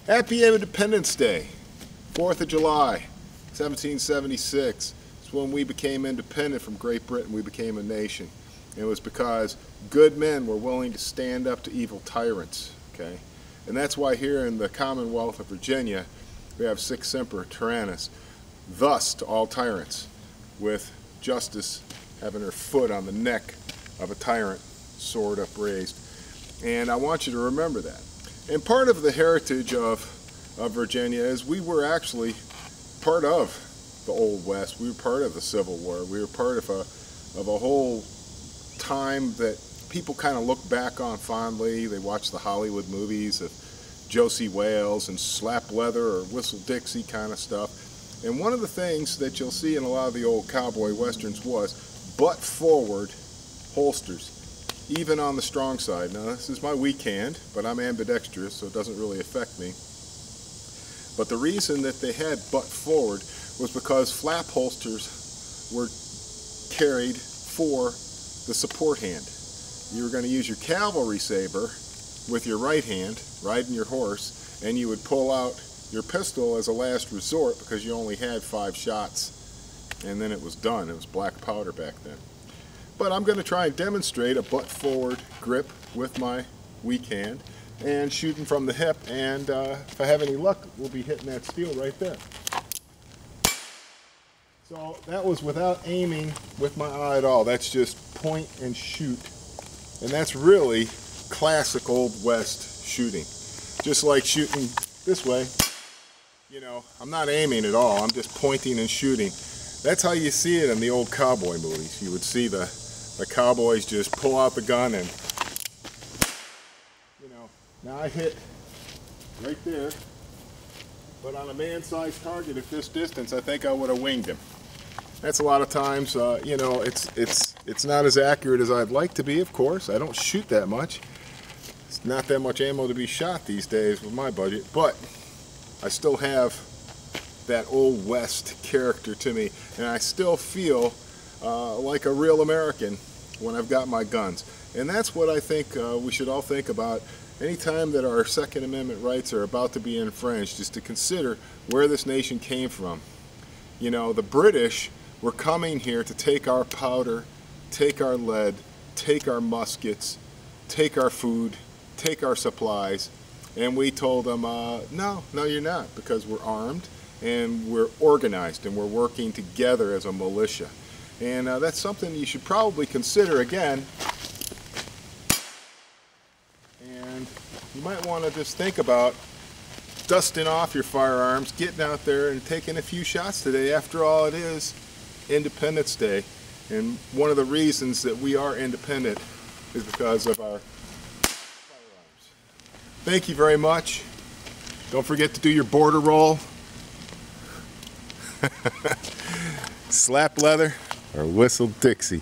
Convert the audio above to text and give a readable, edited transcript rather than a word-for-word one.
Happy Independence Day, 4th of July, 1776. It's when we became independent from Great Britain. We became a nation. And it was because good men were willing to stand up to evil tyrants. Okay, and that's why here in the Commonwealth of Virginia, we have Sic Semper Tyrannis, thus to all tyrants, with justice having her foot on the neck of a tyrant, sword upraised. And I want you to remember that. And part of the heritage of Virginia is we were actually part of the Old West. We were part of the Civil War. We were part of a whole time that people kind of look back on fondly. They watch the Hollywood movies of Josie Wales and Slap Leather or Whistle Dixie kind of stuff. And one of the things that you'll see in a lot of the old cowboy westerns was butt forward holsters, even on the strong side. Now this is my weak hand, but I'm ambidextrous, so it doesn't really affect me. But the reason that they had butt forward was because flap holsters were carried for the support hand. You were going to use your cavalry saber with your right hand, riding your horse, and you would pull out your pistol as a last resort because you only had 5 shots, and then it was done. It was black powder back then. But I'm going to try and demonstrate a butt forward grip with my weak hand and shooting from the hip, and if I have any luck, we'll be hitting that steel right there. So that was without aiming with my eye at all. That's just point and shoot. And that's really classic Old West shooting. Just like shooting this way, you know, I'm not aiming at all. I'm just pointing and shooting. That's how you see it in the old cowboy movies. You would see the cowboys just pull out the gun and, you know, now I hit right there, but on a man-sized target at this distance, I think I would have winged him. That's a lot of times, you know, it's not as accurate as I'd like to be, of course. I don't shoot that much. It's not that much ammo to be shot these days with my budget, but I still have that Old West character to me, and I still feel like a real American when I've got my guns. And that's what I think we should all think about anytime that our Second Amendment rights are about to be infringed, is to consider where this nation came from. You know, the British were coming here to take our powder, take our lead, take our muskets, take our food, take our supplies, and we told them, no, you're not, because we're armed and we're organized and we're working together as a militia. And that's something you should probably consider again. And you might want to just think about dusting off your firearms, getting out there and taking a few shots today. After all, it is Independence Day. And one of the reasons that we are independent is because of our firearms. Thank you very much. Don't forget to do your border roll. Slap leather or Whistle Dixie.